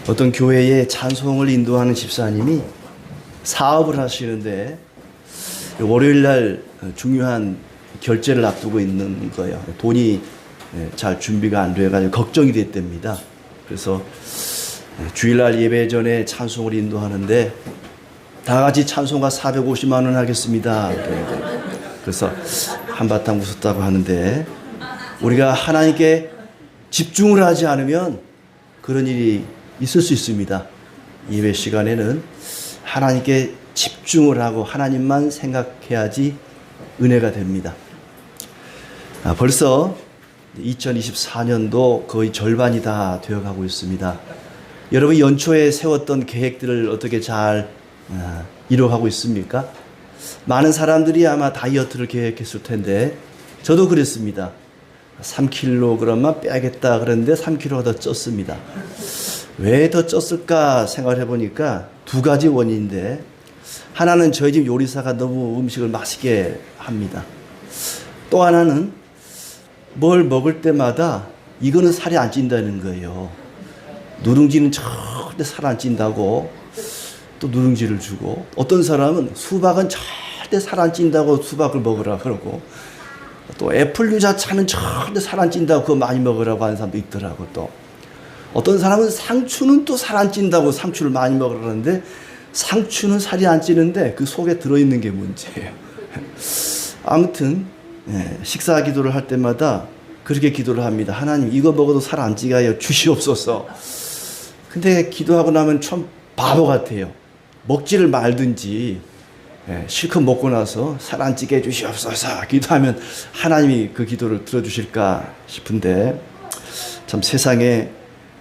어떤 교회에 찬송을 인도하는 집사님이 사업을 하시는데 월요일 날 중요한 결제를 앞두고 있는 거예요. 돈이 잘 준비가 안 돼가지고 걱정이 됐답니다. 그래서 주일날 예배 전에 찬송을 인도하는데 다 같이 찬송가 450만 원 하겠습니다. 그래서 한바탕 웃었다고 하는데, 우리가 하나님께 집중을 하지 않으면 그런 일이 있을 수 있습니다. 예배 시간에는 하나님께 집중을 하고 하나님만 생각해야지 은혜가 됩니다. 벌써 2024년도 거의 절반이 다 되어가고 있습니다. 여러분 연초에 세웠던 계획들을 어떻게 잘 이뤄가고 있습니까? 많은 사람들이 아마 다이어트를 계획했을 텐데 저도 그랬습니다. 3kg만 빼야겠다 그랬는데 3kg가 더 쪘습니다. 왜 더 쪘을까 생각을 해보니까 두 가지 원인인데, 하나는 저희 집 요리사가 너무 음식을 맛있게 합니다. 또 하나는 뭘 먹을 때마다 이거는 살이 안 찐다는 거예요. 누룽지는 절대 살 안 찐다고 또 누룽지를 주고, 어떤 사람은 수박은 절대 살 안 찐다고 수박을 먹으라 그러고, 또 애플 유자차는 절대 살 안 찐다고 그거 많이 먹으라고 하는 사람도 있더라고. 또 어떤 사람은 상추는 또 살 안 찐다고 상추를 많이 먹으라는데, 상추는 살이 안 찌는데 그 속에 들어있는 게 문제예요. 아무튼 식사 기도를 할 때마다 그렇게 기도를 합니다. 하나님, 이거 먹어도 살 안 찌게 하여 주시옵소서. 근데 기도하고 나면 참 바보 같아요. 먹지를 말든지 실컷 먹고 나서 살 안 찌게 해주시옵소서 기도하면 하나님이 그 기도를 들어주실까 싶은데, 참 세상에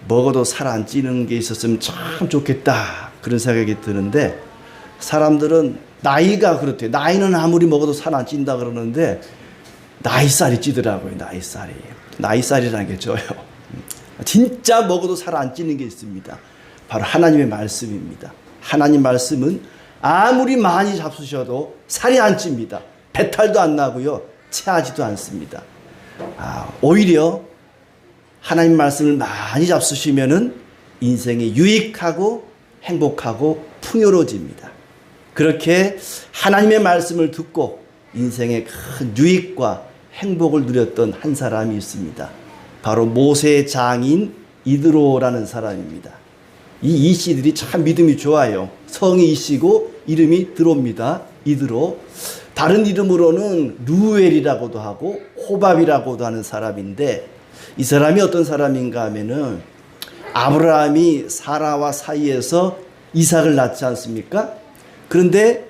먹어도 살 안 찌는 게 있었으면 참 좋겠다 그런 생각이 드는데, 사람들은 나이가 그렇대요. 나이는 아무리 먹어도 살 안 찐다 그러는데 나이살이 찌더라고요. 나이살이라는 게 쪄요. 진짜 먹어도 살 안 찌는 게 있습니다. 바로 하나님의 말씀입니다. 하나님 말씀은 아무리 많이 잡수셔도 살이 안 찝니다. 배탈도 안 나고요, 체하지도 않습니다. 오히려 하나님 말씀을 많이 잡수시면은 인생이 유익하고 행복하고 풍요로워집니다. 그렇게 하나님의 말씀을 듣고 인생의 큰 유익과 행복을 누렸던 한 사람이 있습니다. 바로 모세의 장인 이드로라는 사람입니다. 이 이씨들이 참 믿음이 좋아요. 성이 이씨고 이름이 드로입니다. 이드로. 다른 이름으로는 루엘이라고도 하고 호밥이라고도 하는 사람인데, 이 사람이 어떤 사람인가 하면은 아브라함이 사라와 사이에서 이삭을 낳지 않습니까? 그런데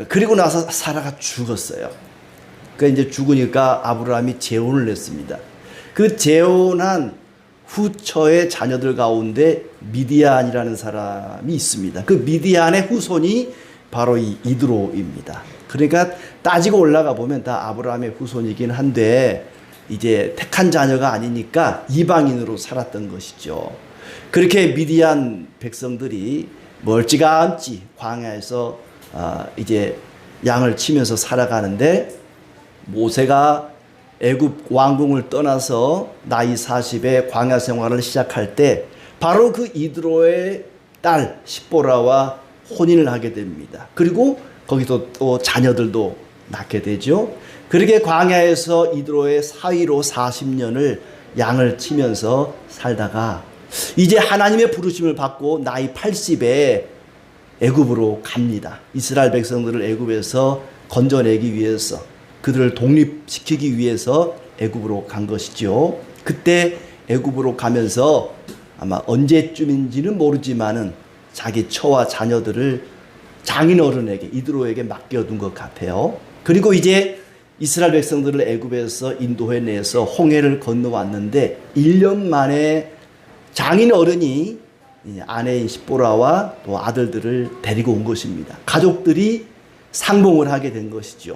그리고 나서 사라가 죽었어요. 그러니까 이제 죽으니까 아브라함이 재혼을 했습니다. 그 재혼한 후처의 자녀들 가운데 미디안이라는 사람이 있습니다. 그 미디안의 후손이 바로 이 이드로입니다. 그러니까 따지고 올라가 보면 다 아브라함의 후손이긴 한데, 이제 택한 자녀가 아니니까 이방인으로 살았던 것이죠. 그렇게 미디안 백성들이 멀찌감치 광야에서 이제 양을 치면서 살아가는데, 모세가 애굽 왕궁을 떠나서 나이 40에 광야 생활을 시작할 때 바로 그 이드로의 딸 십보라와 혼인을 하게 됩니다. 그리고 거기서 또 자녀들도 낳게 되죠. 그렇게 광야에서 이드로의 사위로 40년을 양을 치면서 살다가 이제 하나님의 부르심을 받고 나이 80에 애굽으로 갑니다. 이스라엘 백성들을 애굽에서 건져내기 위해서, 그들을 독립시키기 위해서 애굽으로 간 것이죠. 그때 애굽으로 가면서 아마 언제쯤인지는 모르지만은 자기 처와 자녀들을 장인 어른에게, 이드로에게 맡겨둔 것 같아요. 그리고 이제 이스라엘 백성들을 애굽에서 인도해내서 홍해를 건너왔는데 1년 만에 장인 어른이 아내인 십보라와 또 아들들을 데리고 온 것입니다. 가족들이 상봉을 하게 된 것이죠.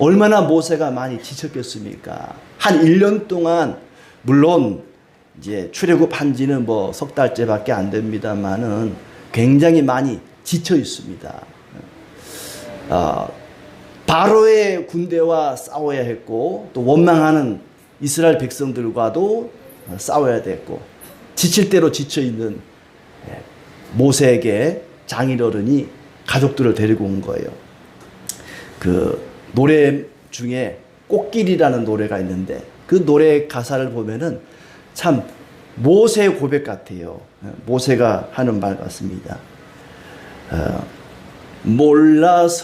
얼마나 모세가 많이 지쳤겠습니까? 한 1년 동안, 물론 이제 출애굽한 지는 뭐 석 달째밖에 안 됩니다만은 굉장히 많이 지쳐 있습니다. 바로의 군대와 싸워야 했고, 또 원망하는 이스라엘 백성들과도 싸워야 됐고, 지칠 대로 지쳐 있는 모세에게 장인어른이 가족들을 데리고 온 거예요. 그 노래 중에 꽃길이라는 노래가 있는데 그 노래 가사를 보면은 참 모세의 고백 같아요. 모세가 하는 말 같습니다. 몰라서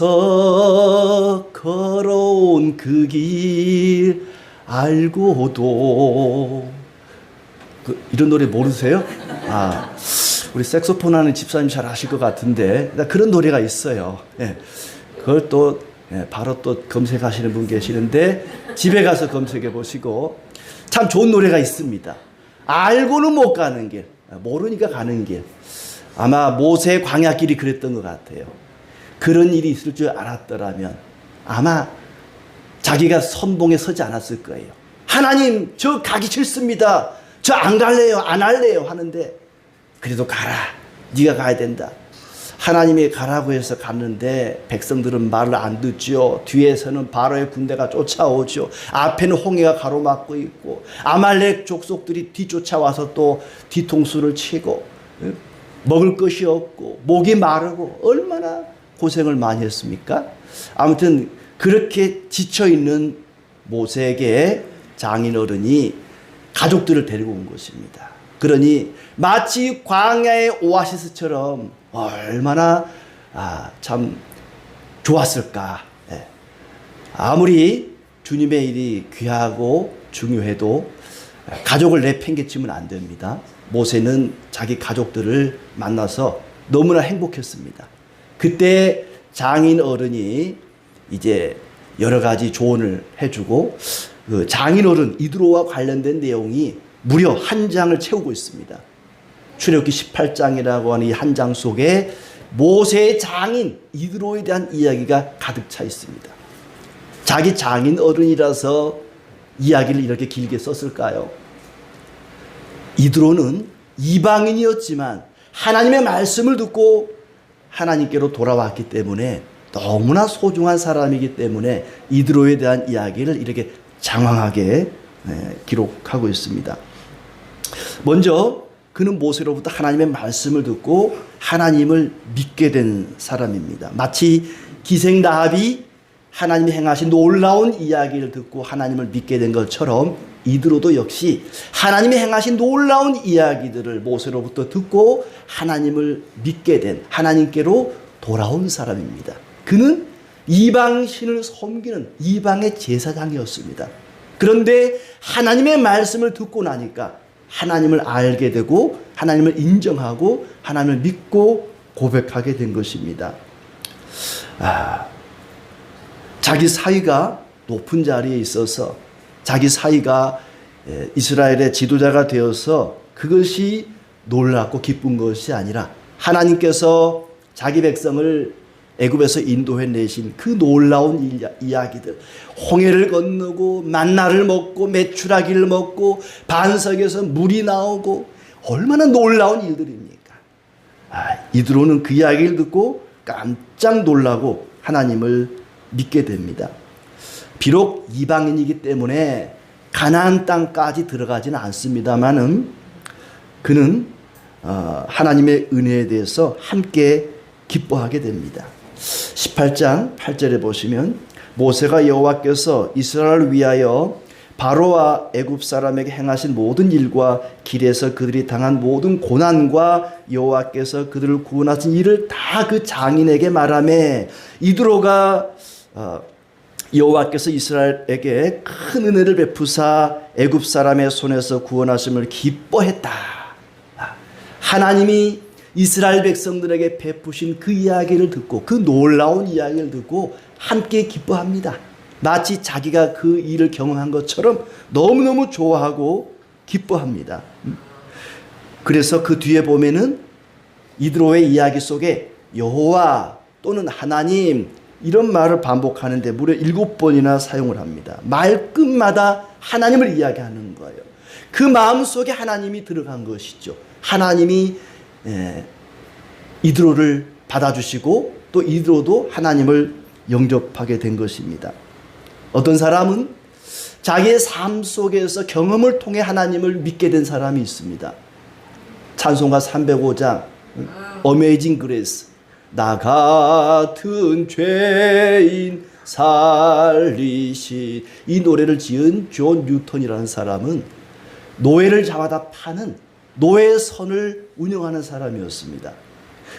걸어온 그 길 알고도 이런 노래 모르세요? 우리 색소폰 하는 집사님 잘 아실 것 같은데 그런 노래가 있어요. 예. 그걸 또 바로 또 검색하시는 분 계시는데 집에 가서 검색해 보시고 참 좋은 노래가 있습니다. 알고는 못 가는 길, 모르니까 가는 길. 아마 모세의 광야길이 그랬던 것 같아요. 그런 일이 있을 줄 알았더라면 아마 자기가 선봉에 서지 않았을 거예요. 하나님, 저 가기 싫습니다. 저 안 갈래요, 안 할래요 하는데 그래도 가라. 네가 가야 된다. 하나님이 가라고 해서 갔는데 백성들은 말을 안 듣죠. 뒤에서는 바로의 군대가 쫓아오죠. 앞에는 홍해가 가로막고 있고 아말렉 족속들이 뒤쫓아와서 또 뒤통수를 치고 먹을 것이 없고 목이 마르고 얼마나 고생을 많이 했습니까? 아무튼 그렇게 지쳐있는 모세에게 장인어른이 가족들을 데리고 온 것입니다. 그러니 마치 광야의 오아시스처럼 얼마나 참 좋았을까. 아무리 주님의 일이 귀하고 중요해도 가족을 내팽개치면 안 됩니다. 모세는 자기 가족들을 만나서 너무나 행복했습니다. 그때 장인 어른이 이제 여러 가지 조언을 해주고 그 장인 어른 이드로와 관련된 내용이 무려 한 장을 채우고 있습니다. 출애굽기 18장이라고 하는 이 한 장 속에 모세의 장인 이드로에 대한 이야기가 가득 차 있습니다. 자기 장인 어른이라서 이야기를 이렇게 길게 썼을까요? 이드로는 이방인이었지만 하나님의 말씀을 듣고 하나님께로 돌아왔기 때문에 너무나 소중한 사람이기 때문에 이드로에 대한 이야기를 이렇게 장황하게 기록하고 있습니다. 먼저 그는 모세로부터 하나님의 말씀을 듣고 하나님을 믿게 된 사람입니다. 마치 기생 라합이 하나님이 행하신 놀라운 이야기를 듣고 하나님을 믿게 된 것처럼 이드로도 역시 하나님이 행하신 놀라운 이야기들을 모세로부터 듣고 하나님을 믿게 된 하나님께로 돌아온 사람입니다. 그는 이방신을 섬기는 이방의 제사장이었습니다. 그런데 하나님의 말씀을 듣고 나니까 하나님을 알게 되고 하나님을 인정하고 하나님을 믿고 고백하게 된 것입니다. 자기 사위가 높은 자리에 있어서 자기 사위가 이스라엘의 지도자가 되어서 그것이 놀랍고 기쁜 것이 아니라 하나님께서 자기 백성을 애굽에서 인도해내신 그 놀라운 이야기들, 홍해를 건너고 만나를 먹고 메추라기를 먹고 반석에서 물이 나오고 얼마나 놀라운 일들입니까? 이드로는 그 이야기를 듣고 깜짝 놀라고 하나님을 믿게 됩니다. 비록 이방인이기 때문에 가나안 땅까지 들어가지는 않습니다만은 그는 하나님의 은혜에 대해서 함께 기뻐하게 됩니다. 18장 8절에 보시면 모세가 여호와께서 이스라엘을 위하여 바로와 애굽 사람에게 행하신 모든 일과 길에서 그들이 당한 모든 고난과 여호와께서 그들을 구원하신 일을 다 그 장인에게 말하매 이드로가 여호와께서 이스라엘에게 큰 은혜를 베푸사 애굽 사람의 손에서 구원하심을 기뻐했다. 하나님이 이스라엘 백성들에게 베푸신 그 이야기를 듣고 그 놀라운 이야기를 듣고 함께 기뻐합니다. 마치 자기가 그 일을 경험한 것처럼 너무너무 좋아하고 기뻐합니다. 그래서 그 뒤에 보면은 이드로의 이야기 속에 여호와 또는 하나님 이런 말을 반복하는데 무려 7번이나 사용을 합니다. 말끝마다 하나님을 이야기하는 거예요. 그 마음속에 하나님이 들어간 것이죠. 하나님이 이드로를 받아주시고 또 이드로도 하나님을 영접하게 된 것입니다. 어떤 사람은 자기의 삶 속에서 경험을 통해 하나님을 믿게 된 사람이 있습니다. 찬송가 305장 어메이징 그레이스. 나 같은 죄인 살리신. 이 노래를 지은 존 뉴턴이라는 사람은 노예를 잡아다 파는 노예선을 운영하는 사람이었습니다.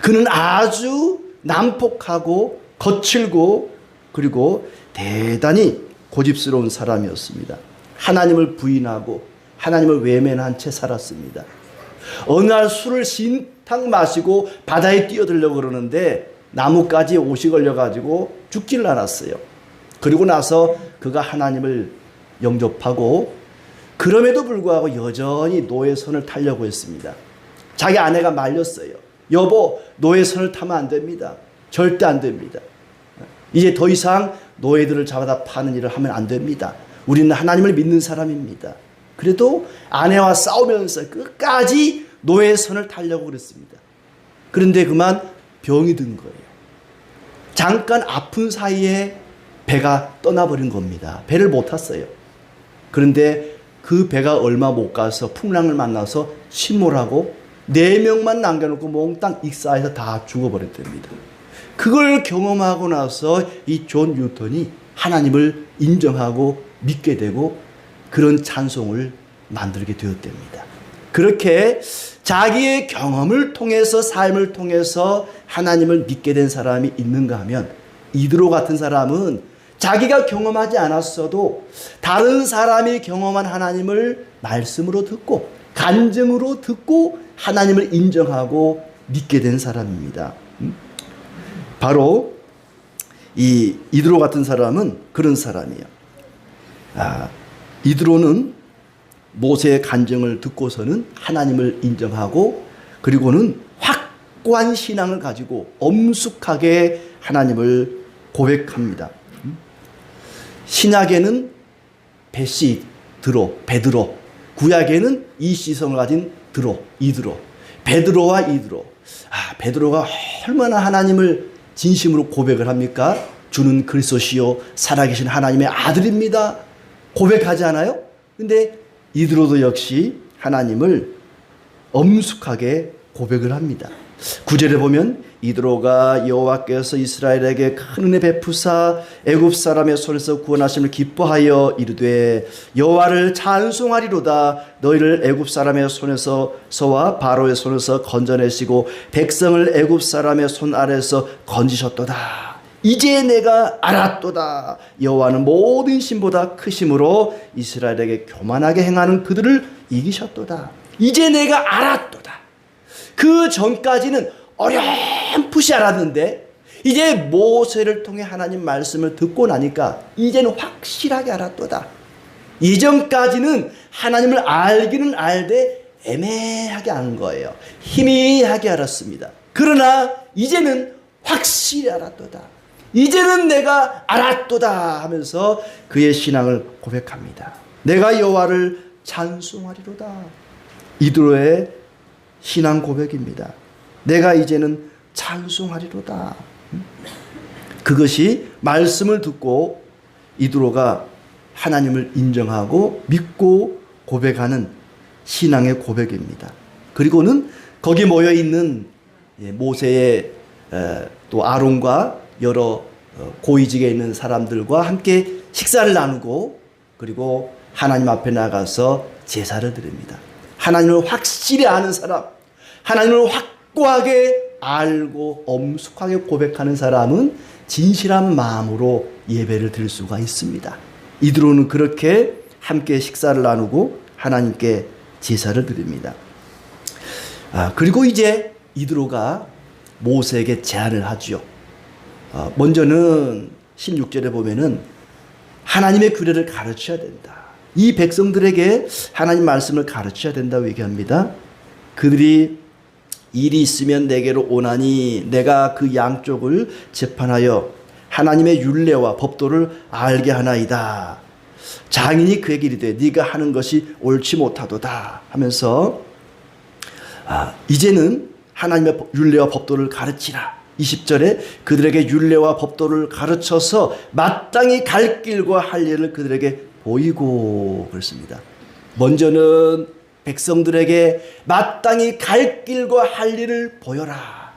그는 아주 난폭하고 거칠고 그리고 대단히 고집스러운 사람이었습니다. 하나님을 부인하고 하나님을 외면한 채 살았습니다. 어느 날 술을 신탕 마시고 바다에 뛰어들려고 그러는데 나뭇가지에 옷이 걸려가지고 죽지를 않았어요. 그리고 나서 그가 하나님을 영접하고 그럼에도 불구하고 여전히 노예선을 타려고 했습니다. 자기 아내가 말렸어요. 여보, 노예선을 타면 안 됩니다. 절대 안 됩니다. 이제 더 이상 노예들을 잡아다 파는 일을 하면 안 됩니다. 우리는 하나님을 믿는 사람입니다. 그래도 아내와 싸우면서 끝까지 노예선을 타려고 그랬습니다. 그런데 그만 병이 든 거예요. 잠깐 아픈 사이에 배가 떠나버린 겁니다. 배를 못 탔어요. 그런데 그 배가 얼마 못 가서 풍랑을 만나서 침몰하고 4명만 남겨놓고 몽땅 익사해서 다 죽어버렸답니다. 그걸 경험하고 나서 이 존 뉴턴이 하나님을 인정하고 믿게 되고 그런 찬송을 만들게 되었답니다. 그렇게 자기의 경험을 통해서 삶을 통해서 하나님을 믿게 된 사람이 있는가 하면 이드로 같은 사람은 자기가 경험하지 않았어도 다른 사람이 경험한 하나님을 말씀으로 듣고 간증으로 듣고 하나님을 인정하고 믿게 된 사람입니다. 바로 이 이드로 같은 사람은 그런 사람이에요. 이드로는 모세의 간증을 듣고서는 하나님을 인정하고 그리고는 확고한 신앙을 가지고 엄숙하게 하나님을 고백합니다. 신약에는 베드로, 구약에는 이 시성을 가진 이드로, 베드로와 이드로. 베드로가 얼마나 하나님을 진심으로 고백을 합니까? 주는 그리스도시요 살아계신 하나님의 아들입니다. 고백하지 않아요? 근데 이드로도 역시 하나님을 엄숙하게 고백을 합니다. 9절에 보면 이드로가 여호와께서 이스라엘에게 큰 은혜 베푸사 애굽 사람의 손에서 구원하심을 기뻐하여 이르되 여호와를 찬송하리로다. 너희를 애굽 사람의 손에서와 바로의 손에서 건져내시고 백성을 애굽 사람의 손 아래에서 건지셨도다. 이제 내가 알았도다. 여호와는 모든 신보다 크심으로 이스라엘에게 교만하게 행하는 그들을 이기셨도다. 이제 내가 알았도다. 그 전까지는 어렴풋이 알았는데 이제 모세를 통해 하나님 말씀을 듣고 나니까 이제는 확실하게 알았도다. 이전까지는 하나님을 알기는 알되 애매하게 아는 거예요. 희미하게 알았습니다. 그러나 이제는 확실히 알았도다. 이제는 내가 알았도다 하면서 그의 신앙을 고백합니다. 내가 여호와를 찬송하리로다. 이드로의 신앙 고백입니다. 내가 이제는 찬송하리로다. 그것이 말씀을 듣고 이드로가 하나님을 인정하고 믿고 고백하는 신앙의 고백입니다. 그리고는 거기 모여 있는 모세의 또 아론과 여러 고위직에 있는 사람들과 함께 식사를 나누고 그리고 하나님 앞에 나가서 제사를 드립니다. 하나님을 확실히 아는 사람, 하나님을 확고하게 알고 엄숙하게 고백하는 사람은 진실한 마음으로 예배를 드릴 수가 있습니다. 이드로는 그렇게 함께 식사를 나누고 하나님께 제사를 드립니다. 그리고 이제 이드로가 모세에게 제안을 하죠. 먼저는 16절에 보면은 하나님의 규례를 가르쳐야 된다. 이 백성들에게 하나님 말씀을 가르쳐야 된다고 얘기합니다. 그들이 일이 있으면 내게로 오나니 내가 그 양쪽을 재판하여 하나님의 율례와 법도를 알게 하나이다. 장인이 그에게 이르되 네가 하는 것이 옳지 못하도다 하면서 이제는 하나님의 율례와 법도를 가르치라. 20절에 그들에게 율례와 법도를 가르쳐서 마땅히 갈 길과 할 일을 그들에게 보이고 그렇습니다. 먼저는 백성들에게 마땅히 갈 길과 할 일을 보여라.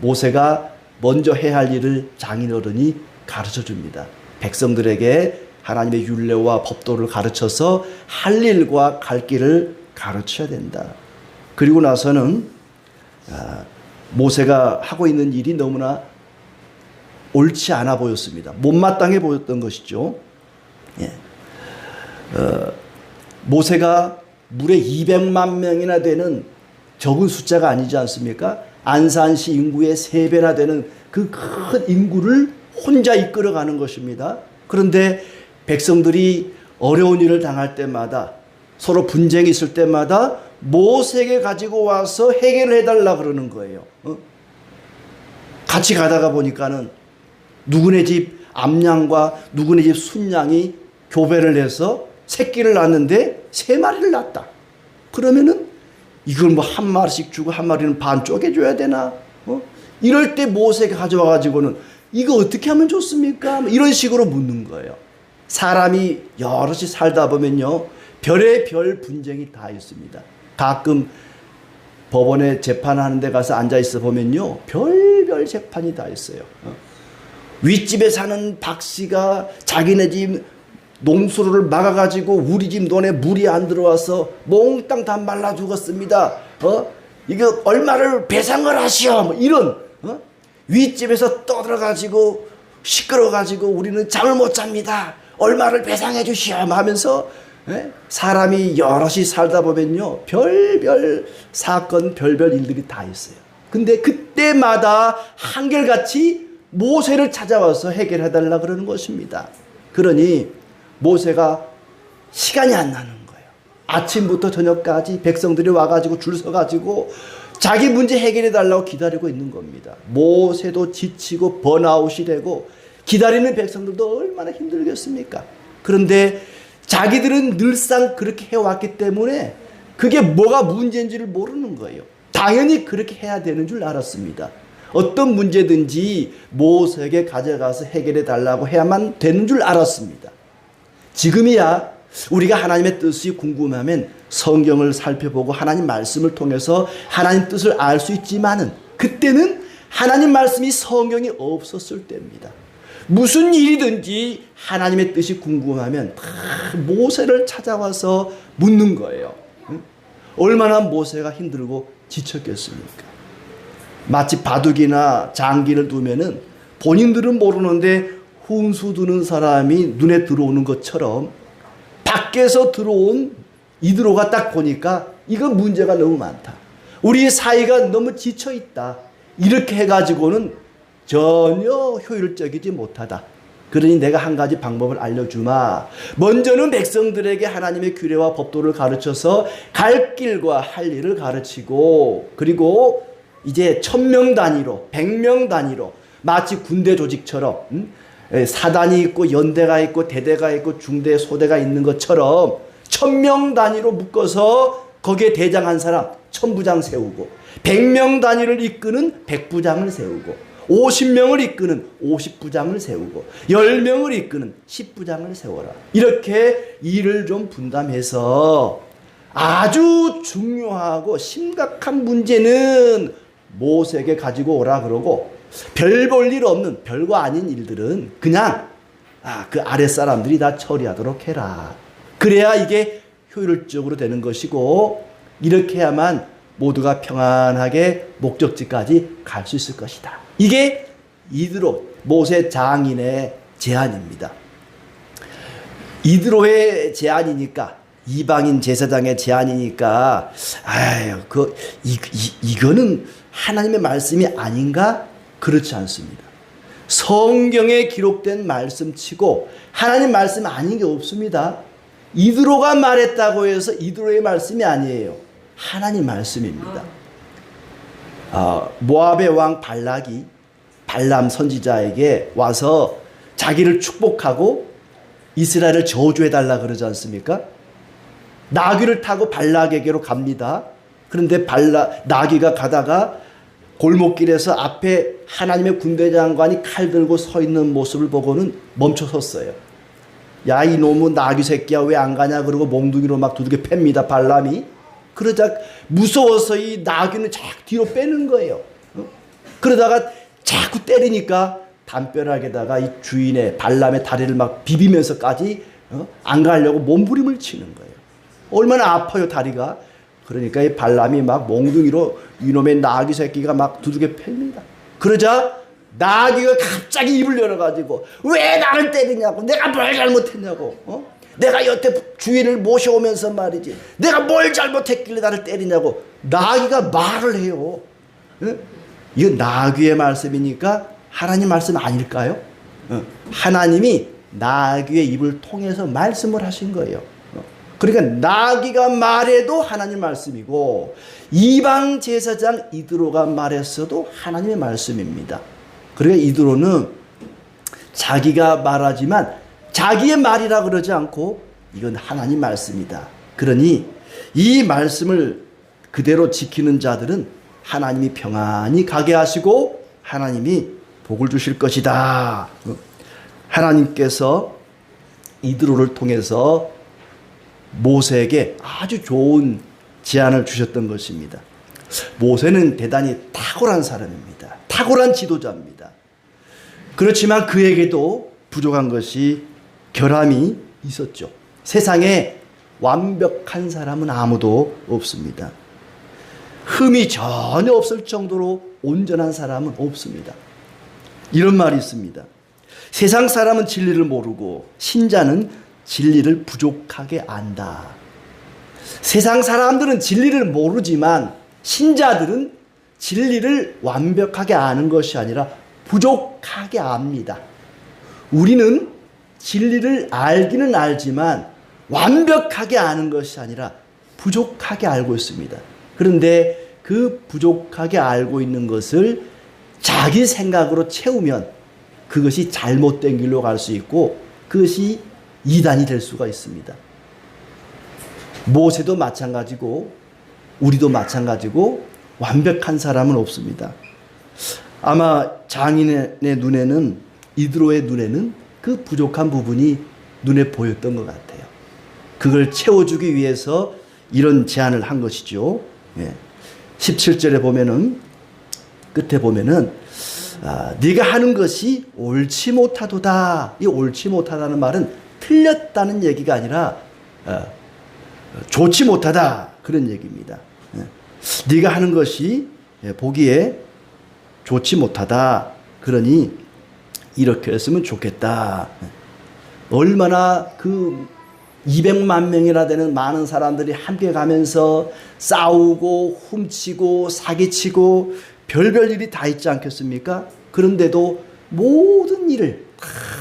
모세가 먼저 해야 할 일을 장인어른이 가르쳐 줍니다. 백성들에게 하나님의 율례와 법도를 가르쳐서 할 일과 갈 길을 가르쳐야 된다. 그리고 나서는 모세가 하고 있는 일이 너무나 옳지 않아 보였습니다. 못마땅해 보였던 것이죠. 예. 모세가 무려 200만 명이나 되는 적은 숫자가 아니지 않습니까? 안산시 인구의 3배나 되는 그 큰 인구를 혼자 이끌어가는 것입니다. 그런데 백성들이 어려운 일을 당할 때마다 서로 분쟁이 있을 때마다 모세에게 가지고 와서 해결을 해달라 그러는 거예요. 같이 가다가 보니까는 누구네 집 암양과 누구네 집 순양이 교배를 해서 새끼를 낳았는데 3마리를 낳았다. 그러면은 이걸 뭐 한 마리씩 주고 한 마리는 반 쪼개줘야 되나? 이럴 때 모세가 가져와 가지고는 이거 어떻게 하면 좋습니까? 이런 식으로 묻는 거예요. 사람이 여럿이 살다 보면요, 별의 별 분쟁이 다 있습니다. 가끔 법원에 재판하는 데 가서 앉아 있어 보면요, 별별 재판이 다 있어요. 윗집에 사는 박 씨가 자기네 집 농수로를 막아가지고 우리 집 논에 물이 안 들어와서 몽땅 다 말라 죽었습니다. 이거 얼마를 배상을 하시오? 뭐 이런 윗집에서 떠들어가지고 시끄러워가지고 우리는 잠을 못 잡니다. 얼마를 배상해 주시오 하면서 사람이 여럿이 살다 보면요, 별별 사건 별별 일들이 다 있어요. 근데 그때마다 한결같이 모세를 찾아와서 해결해달라 그러는 것입니다. 그러니 모세가 시간이 안 나는 거예요. 아침부터 저녁까지 백성들이 와가지고 줄 서가지고 자기 문제 해결해달라고 기다리고 있는 겁니다. 모세도 지치고 번아웃이 되고 기다리는 백성들도 얼마나 힘들겠습니까? 그런데 자기들은 늘상 그렇게 해왔기 때문에 그게 뭐가 문제인지를 모르는 거예요. 당연히 그렇게 해야 되는 줄 알았습니다. 어떤 문제든지 모세에게 가져가서 해결해 달라고 해야만 되는 줄 알았습니다. 지금이야 우리가 하나님의 뜻이 궁금하면 성경을 살펴보고 하나님 말씀을 통해서 하나님 뜻을 알 수 있지만은 그때는 하나님 말씀이 성경이 없었을 때입니다. 무슨 일이든지 하나님의 뜻이 궁금하면 다 모세를 찾아와서 묻는 거예요. 얼마나 모세가 힘들고 지쳤겠습니까? 마치 바둑이나 장기를 두면은 본인들은 모르는데 훈수 두는 사람이 눈에 들어오는 것처럼 밖에서 들어온 이들호가 딱 보니까 이거 문제가 너무 많다. 우리 사이가 너무 지쳐 있다. 이렇게 해가지고는 전혀 효율적이지 못하다. 그러니 내가 한 가지 방법을 알려주마. 먼저는 백성들에게 하나님의 규례와 법도를 가르쳐서 갈 길과 할 일을 가르치고, 그리고 이제 1000명 단위로 100명 단위로 마치 군대 조직처럼 사단이 있고 연대가 있고 대대가 있고 중대 소대가 있는 것처럼 1000명 단위로 묶어서 거기에 대장 한 사람 1000부장 세우고, 100명 단위를 이끄는 100부장을 세우고, 50명을 이끄는 50부장을 세우고, 10명을 이끄는 10부장을 세워라. 이렇게 일을 좀 분담해서 아주 중요하고 심각한 문제는 모세에게 가지고 오라 그러고, 별 볼 일 없는 별거 아닌 일들은 그냥 그 아랫사람들이 다 처리하도록 해라. 그래야 이게 효율적으로 되는 것이고, 이렇게 해야만 모두가 평안하게 목적지까지 갈 수 있을 것이다. 이게 이드로 모세 장인의 제안입니다. 이드로의 제안이니까, 이방인 제사장의 제안이니까 이거는 하나님의 말씀이 아닌가? 그렇지 않습니다. 성경에 기록된 말씀치고 하나님 말씀 아닌 게 없습니다. 이드로가 말했다고 해서 이드로의 말씀이 아니에요. 하나님 말씀입니다. 모압의 왕 발락이 발람 선지자에게 와서 자기를 축복하고 이스라엘을 저주해달라 그러지 않습니까? 나귀를 타고 발락에게로 갑니다. 그런데 나귀가 가다가 골목길에서 앞에 하나님의 군대 장관이 칼 들고 서 있는 모습을 보고는 멈춰 섰어요. 야, 이놈의 나귀 새끼야, 왜 안 가냐? 그러고 몽둥이로 막 두들겨 팹니다, 발람이. 그러자 무서워서 이 나귀는 쫙 뒤로 빼는 거예요. 그러다가 자꾸 때리니까 담벼락에다가 이 주인의 발람의 다리를 막 비비면서까지 안 가려고 몸부림을 치는 거예요. 얼마나 아파요, 다리가. 그러니까 이 발람이 막 몽둥이로 이놈의 나귀 새끼가 막 두들겨 팹니다. 그러자 나귀가 갑자기 입을 열어가지고 왜 나를 때리냐고, 내가 뭘 잘못했냐고, 내가 여태 주인을 모셔오면서 말이지 내가 뭘 잘못했길래 나를 때리냐고 나귀가 말을 해요. 이거 나귀의 말씀이니까 하나님 말씀 아닐까요? 하나님이 나귀의 입을 통해서 말씀을 하신 거예요. 그러니까 나귀가 말해도 하나님 말씀이고 이방 제사장 이드로가 말했어도 하나님의 말씀입니다. 그러니까 이드로는 자기가 말하지만 자기의 말이라 그러지 않고 이건 하나님 말씀이다. 그러니 이 말씀을 그대로 지키는 자들은 하나님이 평안히 가게 하시고 하나님이 복을 주실 것이다. 하나님께서 이드로를 통해서 모세에게 아주 좋은 제안을 주셨던 것입니다. 모세는 대단히 탁월한 사람입니다. 탁월한 지도자입니다. 그렇지만 그에게도 부족한 것이 결함이 있었죠. 세상에 완벽한 사람은 아무도 없습니다. 흠이 전혀 없을 정도로 온전한 사람은 없습니다. 이런 말이 있습니다. 세상 사람은 진리를 모르고 신자는 진리를 부족하게 안다. 세상 사람들은 진리를 모르지만 신자들은 진리를 완벽하게 아는 것이 아니라 부족하게 압니다. 우리는 진리를 알기는 알지만 완벽하게 아는 것이 아니라 부족하게 알고 있습니다. 그런데 그 부족하게 알고 있는 것을 자기 생각으로 채우면 그것이 잘못된 길로 갈 수 있고 그것이 이단이 될 수가 있습니다. 모세도 마찬가지고 우리도 마찬가지고 완벽한 사람은 없습니다. 아마 장인의 눈에는 이드로의 눈에는 그 부족한 부분이 눈에 보였던 것 같아요. 그걸 채워주기 위해서 이런 제안을 한 것이죠. 17절에 보면은 끝에 보면은 네가 하는 것이 옳지 못하도다. 이 옳지 못하다는 말은 틀렸다는 얘기가 아니라 좋지 못하다 그런 얘기입니다. 네가 하는 것이 보기에 좋지 못하다. 그러니 이렇게 했으면 좋겠다. 얼마나 그 200만 명이나 되는 많은 사람들이 함께 가면서 싸우고 훔치고 사기치고 별별 일이 다 있지 않겠습니까? 그런데도 모든 일을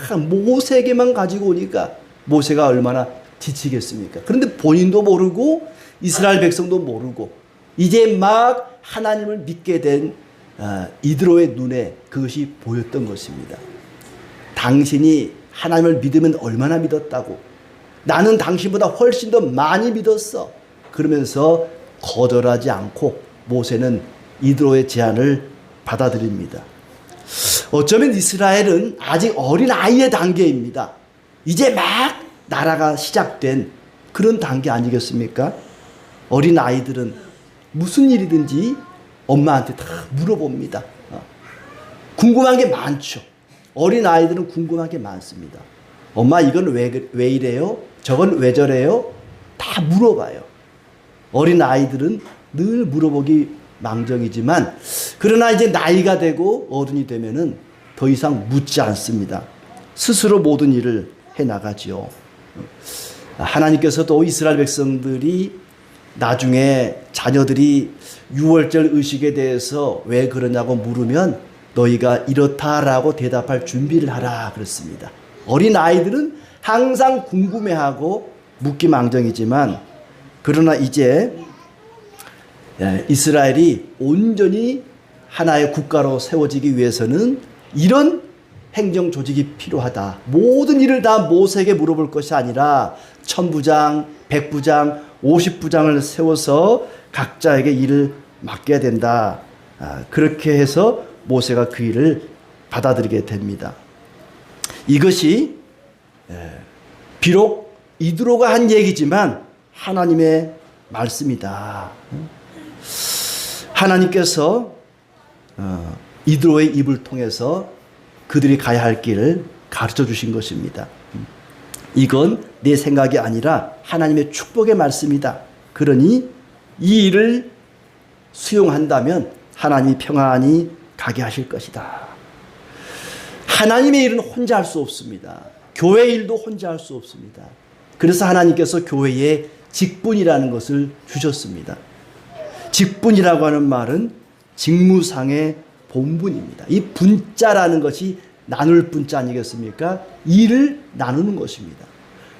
다 모세에게만 가지고 오니까 모세가 얼마나 지치겠습니까? 그런데 본인도 모르고 이스라엘 백성도 모르고 이제 막 하나님을 믿게 된 이드로의 눈에 그것이 보였던 것입니다. 당신이 하나님을 믿으면 얼마나 믿었다고, 나는 당신보다 훨씬 더 많이 믿었어. 그러면서 거절하지 않고 모세는 이드로의 제안을 받아들입니다. 어쩌면 이스라엘은 아직 어린 아이의 단계입니다. 이제 막 나라가 시작된 그런 단계 아니겠습니까? 어린 아이들은 무슨 일이든지 엄마한테 다 물어봅니다. 궁금한 게 많죠. 어린 아이들은 궁금한 게 많습니다. 엄마 이건 왜 이래요? 저건 왜 저래요? 다 물어봐요. 어린 아이들은 늘 물어보기 망정이지만 그러나 이제 나이가 되고 어른이 되면은 더 이상 묻지 않습니다. 스스로 모든 일을 해나가지요. 하나님께서도 이스라엘 백성들이 나중에 자녀들이 유월절 의식에 대해서 왜 그러냐고 물으면 너희가 이렇다라고 대답할 준비를 하라 그랬습니다. 어린 아이들은 항상 궁금해하고 묻기 망정이지만 그러나 이제 이스라엘이 온전히 하나의 국가로 세워지기 위해서는 이런 행정 조직이 필요하다. 모든 일을 다 모세에게 물어볼 것이 아니라 1000부장, 100부장, 50부장을 세워서 각자에게 일을 맡겨야 된다. 그렇게 해서 모세가 그 일을 받아들이게 됩니다. 이것이 비록 이드로가 한 얘기지만 하나님의 말씀이다. 하나님께서 이드로의 입을 통해서 그들이 가야 할 길을 가르쳐 주신 것입니다. 이건 내 생각이 아니라 하나님의 축복의 말씀이다. 그러니 이 일을 수용한다면 하나님이 평안히 가게 하실 것이다. 하나님의 일은 혼자 할 수 없습니다. 교회 일도 혼자 할 수 없습니다. 그래서 하나님께서 교회에 직분이라는 것을 주셨습니다. 직분이라고 하는 말은 직무상의 본분입니다. 이 분자라는 것이 나눌 분자 아니겠습니까? 일을 나누는 것입니다.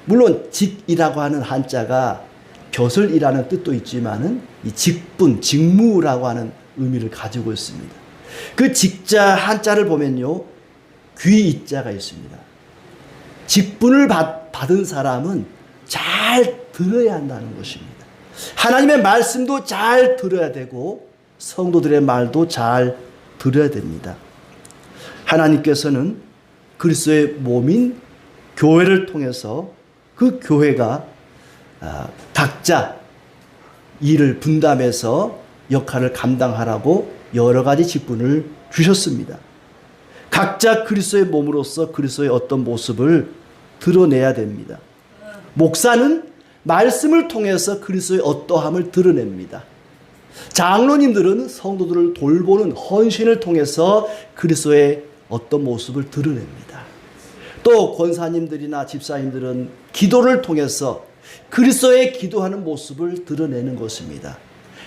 물론 직이라고 하는 한자가 벼슬이라는 뜻도 있지만은 이 직분, 직무라고 하는 의미를 가지고 있습니다. 그 직자 한자를 보면요, 귀이자가 있습니다. 직분을 받은 사람은 잘 들어야 한다는 것입니다. 하나님의 말씀도 잘 들어야 되고 성도들의 말도 잘 들어야 됩니다. 하나님께서는 그리스도의 몸인 교회를 통해서 그 교회가 각자 일을 분담해서 역할을 감당하라고 여러 가지 직분을 주셨습니다. 각자 그리스도의 몸으로서 그리스도의 어떤 모습을 드러내야 됩니다. 목사는 말씀을 통해서 그리스도의 어떠함을 드러냅니다. 장로님들은 성도들을 돌보는 헌신을 통해서 그리스도의 어떤 모습을 드러냅니다. 또 권사님들이나 집사님들은 기도를 통해서 그리스도의 기도하는 모습을 드러내는 것입니다.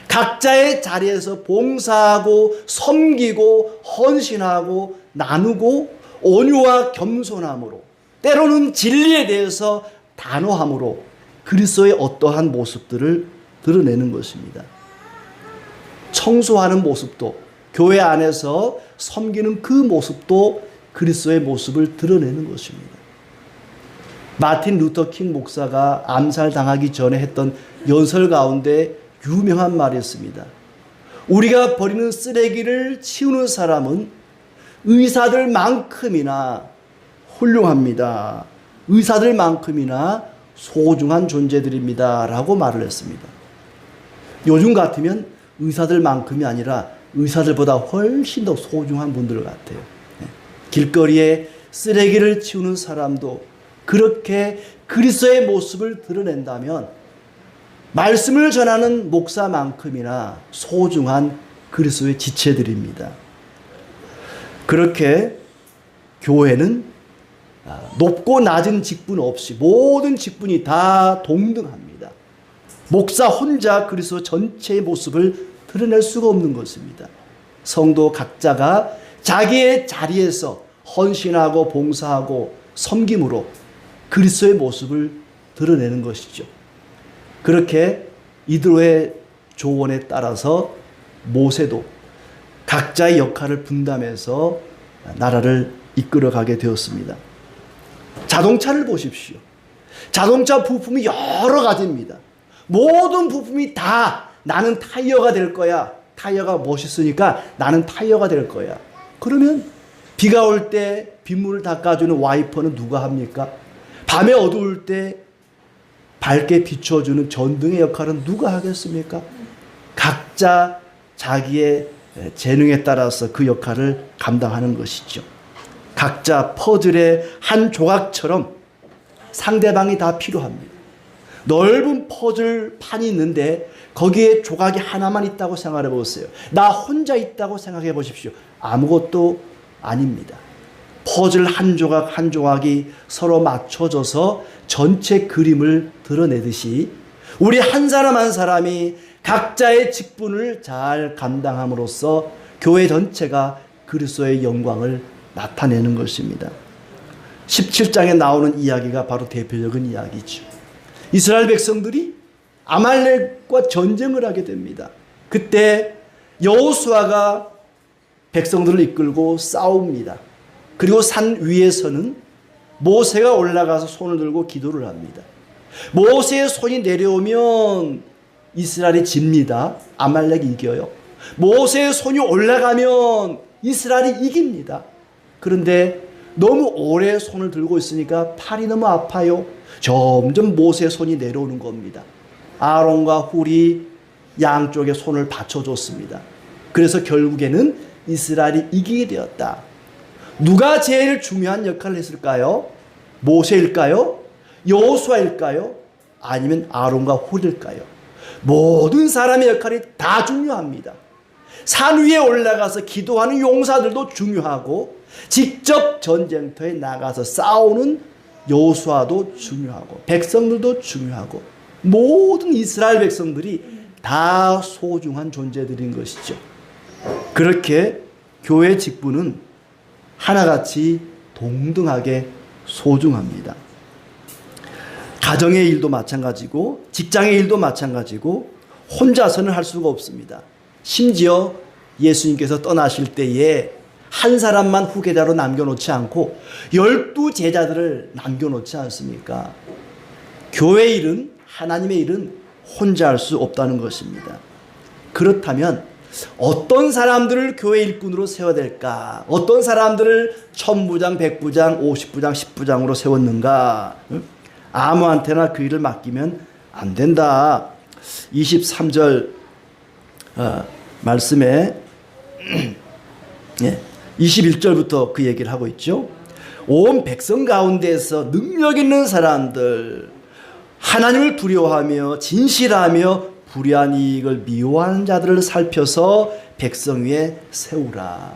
각자의 자리에서 봉사하고 섬기고 헌신하고 나누고 온유와 겸손함으로 때로는 진리에 대해서 단호함으로 그리스도의 어떠한 모습들을 드러내는 것입니다. 청소하는 모습도 교회 안에서 섬기는 그 모습도 그리스도의 모습을 드러내는 것입니다. 마틴 루터 킹 목사가 암살당하기 전에 했던 연설 가운데 유명한 말이 있습니다. 우리가 버리는 쓰레기를 치우는 사람은 의사들만큼이나 훌륭합니다. 의사들만큼이나 소중한 존재들입니다. 라고 말을 했습니다. 요즘 같으면 의사들만큼이 아니라 의사들보다 훨씬 더 소중한 분들 같아요. 길거리에 쓰레기를 치우는 사람도 그렇게 그리스도의 모습을 드러낸다면 말씀을 전하는 목사만큼이나 소중한 그리스도의 지체들입니다. 그렇게 교회는 높고 낮은 직분 없이 모든 직분이 다 동등합니다. 목사 혼자 그리스도 전체의 모습을 드러낼 수가 없는 것입니다. 성도 각자가 자기의 자리에서 헌신하고 봉사하고 섬김으로 그리스도의 모습을 드러내는 것이죠. 그렇게 이드로의 조언에 따라서 모세도 각자의 역할을 분담해서 나라를 이끌어가게 되었습니다. 자동차를 보십시오. 자동차 부품이 여러 가지입니다. 모든 부품이 다 나는 타이어가 될 거야. 타이어가 멋있으니까 나는 타이어가 될 거야. 그러면 비가 올 때 빗물을 닦아주는 와이퍼는 누가 합니까? 밤에 어두울 때 밝게 비춰주는 전등의 역할은 누가 하겠습니까? 각자 자기의 재능에 따라서 그 역할을 감당하는 것이죠. 각자 퍼즐의 한 조각처럼 상대방이 다 필요합니다. 넓은 퍼즐 판이 있는데 거기에 조각이 하나만 있다고 생각해 보세요. 나 혼자 있다고 생각해 보십시오. 아무것도 아닙니다. 퍼즐 한 조각 한 조각이 서로 맞춰져서 전체 그림을 드러내듯이 우리 한 사람 한 사람이 각자의 직분을 잘 감당함으로써 교회 전체가 그리스도의 영광을 나타내는 것입니다. 17장에 나오는 이야기가 바로 대표적인 이야기죠. 이스라엘 백성들이 아말렉과 전쟁을 하게 됩니다. 그때 여호수아가 백성들을 이끌고 싸웁니다. 그리고 산 위에서는 모세가 올라가서 손을 들고 기도를 합니다. 모세의 손이 내려오면 이스라엘이 집니다. 아말렉이 이겨요. 모세의 손이 올라가면 이스라엘이 이깁니다. 그런데 너무 오래 손을 들고 있으니까 팔이 너무 아파요. 점점 모세의 손이 내려오는 겁니다. 아론과 훌이 양쪽에 손을 받쳐줬습니다. 그래서 결국에는 이스라엘이 이기게 되었다. 누가 제일 중요한 역할을 했을까요? 모세일까요? 여호수아일까요? 아니면 아론과 홀일까요? 모든 사람의 역할이 다 중요합니다. 산 위에 올라가서 기도하는 용사들도 중요하고 직접 전쟁터에 나가서 싸우는 여호수아도 중요하고 백성들도 중요하고 모든 이스라엘 백성들이 다 소중한 존재들인 것이죠. 그렇게 교회 직분은 하나같이 동등하게 소중합니다. 가정의 일도 마찬가지고 직장의 일도 마찬가지고 혼자서는 할 수가 없습니다. 심지어 예수님께서 떠나실 때에 한 사람만 후계자로 남겨놓지 않고 12 제자들을 남겨놓지 않습니까? 교회 일은, 하나님의 일은 혼자 할 수 없다는 것입니다. 그렇다면 어떤 사람들을 교회 일꾼으로 세워야 될까? 어떤 사람들을 1000부장, 100부장, 50부장, 10부장으로 세웠는가? 아무한테나 그 일을 맡기면 안 된다. 23절 말씀에 21절부터 그 얘기를 하고 있죠. 온 백성 가운데서 능력 있는 사람들, 하나님을 두려워하며 진실하며 불의한 이익을 미워하는 자들을 살펴서 백성 위에 세우라.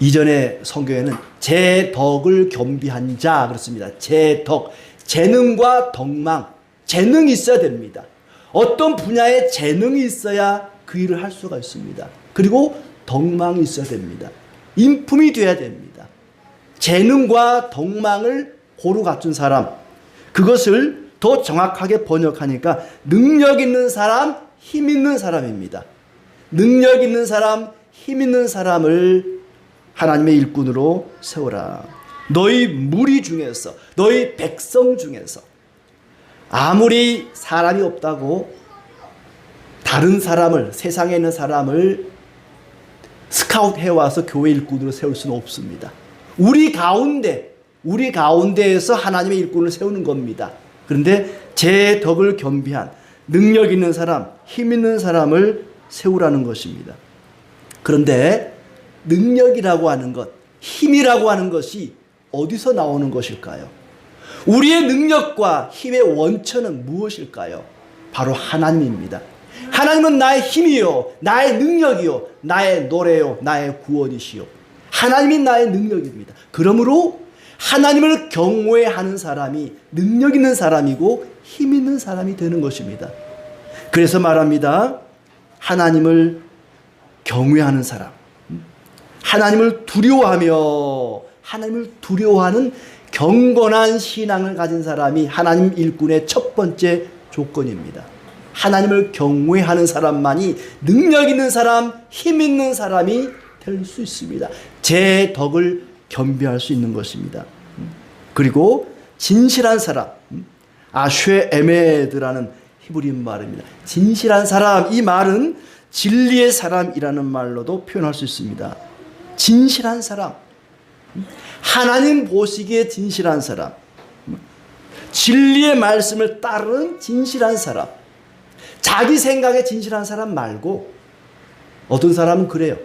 이전에 성경에는 제 덕을 겸비한 자 그렇습니다. 제 덕, 재능과 덕망, 재능이 있어야 됩니다. 어떤 분야에 재능이 있어야 그 일을 할 수가 있습니다. 그리고 덕망이 있어야 됩니다. 인품이 돼야 됩니다. 재능과 덕망을 고루 갖춘 사람, 그것을 더 정확하게 번역하니까 능력 있는 사람, 힘 있는 사람입니다. 능력 있는 사람, 힘 있는 사람을 하나님의 일꾼으로 세우라. 너희 무리 중에서, 너희 백성 중에서 아무리 사람이 없다고 다른 사람을, 세상에 있는 사람을 스카우트 해와서 교회 일꾼으로 세울 수는 없습니다. 우리 가운데에서 하나님의 일꾼을 세우는 겁니다. 그런데 제 덕을 겸비한 능력 있는 사람, 힘 있는 사람을 세우라는 것입니다. 그런데 능력이라고 하는 것, 힘이라고 하는 것이 어디서 나오는 것일까요? 우리의 능력과 힘의 원천은 무엇일까요? 바로 하나님입니다. 하나님은 나의 힘이요, 나의 능력이요, 나의 노래요, 나의 구원이시요. 하나님이 나의 능력입니다. 그러므로 하나님을 경외하는 사람이 능력 있는 사람이고 힘 있는 사람이 되는 것입니다. 그래서 말합니다. 하나님을 경외하는 사람, 하나님을 두려워하는 경건한 신앙을 가진 사람이 하나님 일꾼의 첫 번째 조건입니다. 하나님을 경외하는 사람만이 능력 있는 사람, 힘 있는 사람이 될 수 있습니다. 제 덕을 겸비할 수 있는 것입니다. 그리고 진실한 사람, 아쉐 에메드라는 히브리 말입니다. 진실한 사람, 이 말은 진리의 사람이라는 말로도 표현할 수 있습니다. 진실한 사람, 하나님 보시기에 진실한 사람, 진리의 말씀을 따르는 진실한 사람, 자기 생각에 진실한 사람 말고 어떤 사람은 그래요.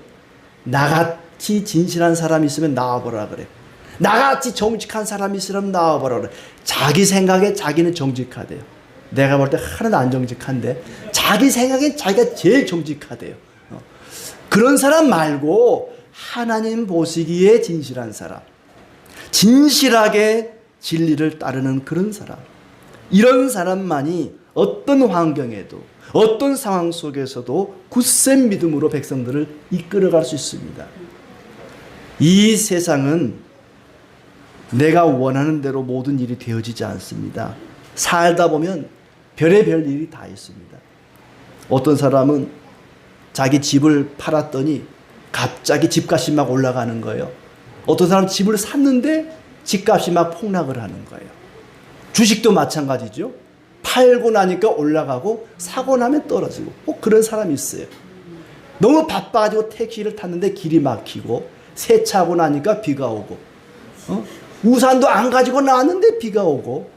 나같이 진실한 사람이 있으면 나와보라 그래. 나같이 정직한 사람이 있으면 나와보라 그래. 자기 생각에 자기는 정직하대요. 내가 볼 때 하나도 안 정직한데 자기 생각에 자기가 제일 정직하대요. 그런 사람 말고 하나님 보시기에 진실한 사람, 진실하게 진리를 따르는 그런 사람, 이런 사람만이 어떤 환경에도 어떤 상황 속에서도 굳센 믿음으로 백성들을 이끌어갈 수 있습니다. 이 세상은 내가 원하는 대로 모든 일이 되어지지 않습니다. 살다 보면 별의별 일이 다 있습니다. 어떤 사람은 자기 집을 팔았더니 갑자기 집값이 막 올라가는 거예요. 어떤 사람은 집을 샀는데 집값이 막 폭락을 하는 거예요. 주식도 마찬가지죠. 팔고 나니까 올라가고 사고 나면 떨어지고 그런 사람이 있어요. 너무 바빠가지고 택시를 탔는데 길이 막히고 세차하고 나니까 비가 오고 우산도 안 가지고 나왔는데 비가 오고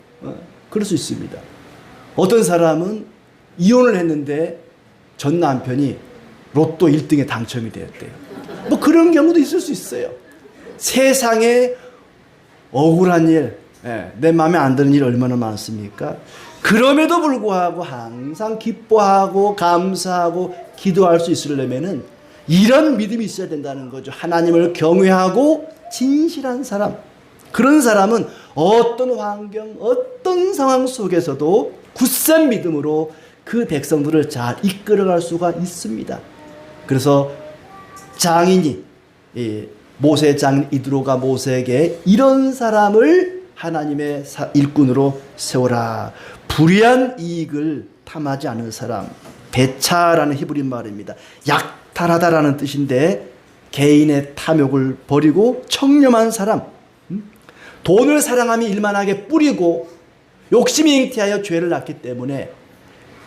그럴 수 있습니다. 어떤 사람은 이혼을 했는데 전 남편이 로또 1등에 당첨이 되었대요. 뭐 그런 경우도 있을 수 있어요. 세상에 억울한 일, 내 마음에 안 드는 일 얼마나 많습니까? 그럼에도 불구하고 항상 기뻐하고 감사하고 기도할 수 있으려면은 이런 믿음이 있어야 된다는 거죠. 하나님을 경외하고 진실한 사람. 그런 사람은 어떤 환경, 어떤 상황 속에서도 굳센 믿음으로 그 백성들을 잘 이끌어갈 수가 있습니다. 그래서 장인이, 모세 장인 이드로가 모세에게 이런 사람을 하나님의 일꾼으로 세워라. 불의한 이익을 탐하지 않은 사람. 배차라는 히브리 말입니다. 약탈하다라는 뜻인데 개인의 탐욕을 버리고 청렴한 사람. 돈을 사랑하며 일만하게 뿌리고 욕심이 잉태하여 죄를 낳기 때문에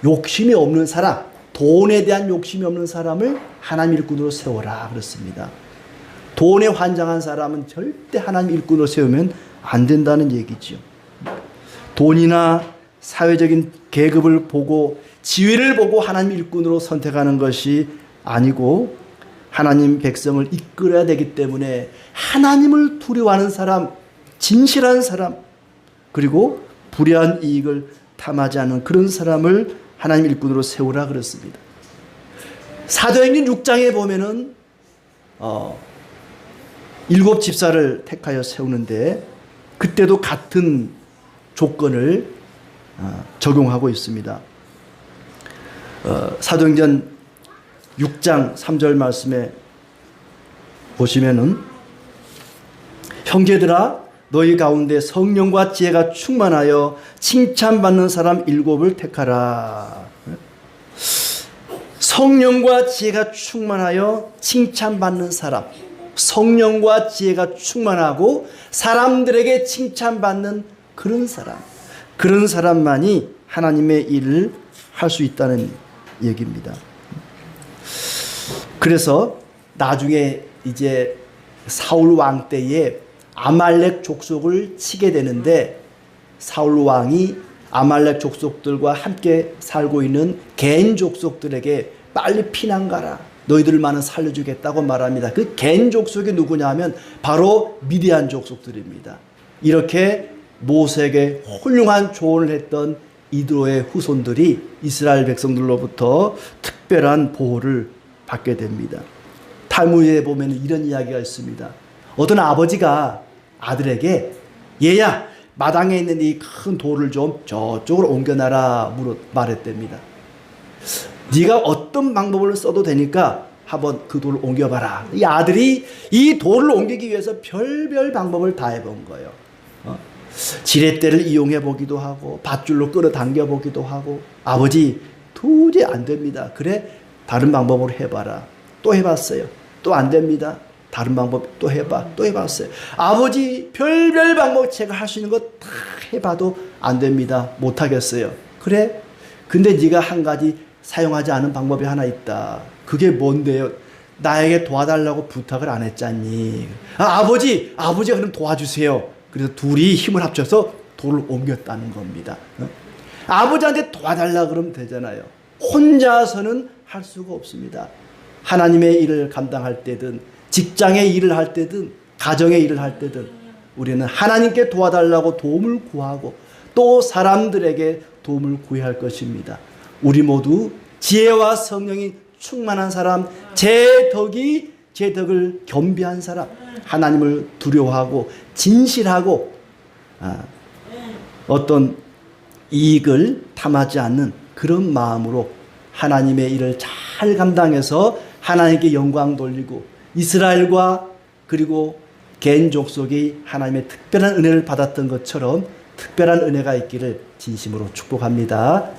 욕심이 없는 사람, 돈에 대한 욕심이 없는 사람을 하나님 일꾼으로 세워라 그렇습니다. 돈에 환장한 사람은 절대 하나님 일꾼으로 세우면 안 된다는 얘기죠. 돈이나 사회적인 계급을 보고 지위를 보고 하나님 일꾼으로 선택하는 것이 아니고 하나님 백성을 이끌어야 되기 때문에 하나님을 두려워하는 사람, 진실한 사람, 그리고 불의한 이익을 탐하지 않는 그런 사람을 하나님 일꾼으로 세우라 그랬습니다. 사도행전 6장에 보면은 7 집사를 택하여 세우는데 그때도 같은 조건을 적용하고 있습니다. 사도행전 6장 3절 말씀에 보시면은 형제들아 너희 가운데 성령과 지혜가 충만하여 칭찬받는 사람 7을 택하라. 성령과 지혜가 충만하여 칭찬받는 사람, 성령과 지혜가 충만하고 사람들에게 칭찬받는 그런 사람, 그런 사람만이 하나님의 일을 할 수 있다는 얘기입니다. 그래서 나중에 이제 사울 왕 때에 아말렉 족속을 치게 되는데 사울 왕이 아말렉 족속들과 함께 살고 있는 겐 족속들에게 빨리 피난 가라. 너희들만은 살려주겠다고 말합니다. 그 겐 족속이 누구냐 하면 바로 미디안 족속들입니다. 이렇게 모세에게 훌륭한 조언을 했던 이드로의 후손들이 이스라엘 백성들로부터 특별한 보호를 받게 됩니다. 탈무드에 보면 이런 이야기가 있습니다. 어떤 아버지가 아들에게 얘야 마당에 있는 이 큰 돌을 좀 저쪽으로 옮겨놔라 말했답니다. 네가 어떤 방법을 써도 되니까 한번 그 돌을 옮겨봐라. 이 아들이 이 돌을 옮기기 위해서 별별 방법을 다 해본 거예요. 지렛대를 이용해 보기도 하고 밧줄로 끌어당겨 보기도 하고 아버지 도저히 안 됩니다. 그래 다른 방법으로 해봐라. 또 해봤어요. 또 안 됩니다. 다른 방법 또 해봐. 또 해봤어요. 아버지 별별 방법 제가 할 수 있는 거 다 해봐도 안 됩니다. 못하겠어요. 그래? 근데 네가 한 가지 사용하지 않은 방법이 하나 있다. 그게 뭔데요? 나에게 도와달라고 부탁을 안 했잖니. 아버지가 그럼 도와주세요. 그래서 둘이 힘을 합쳐서 돌을 옮겼다는 겁니다. 아버지한테 도와달라 그러면 되잖아요. 혼자서는 할 수가 없습니다. 하나님의 일을 감당할 때든 직장의 일을 할 때든 가정의 일을 할 때든 우리는 하나님께 도와달라고 도움을 구하고 또 사람들에게 도움을 구해야 할 것입니다. 우리 모두 지혜와 성령이 충만한 사람, 제 덕을 겸비한 사람, 하나님을 두려워하고 진실하고 어떤 이익을 탐하지 않는 그런 마음으로 하나님의 일을 잘 감당해서 하나님께 영광 돌리고 이스라엘과 그리고 겐 족속이 하나님의 특별한 은혜를 받았던 것처럼 특별한 은혜가 있기를 진심으로 축복합니다.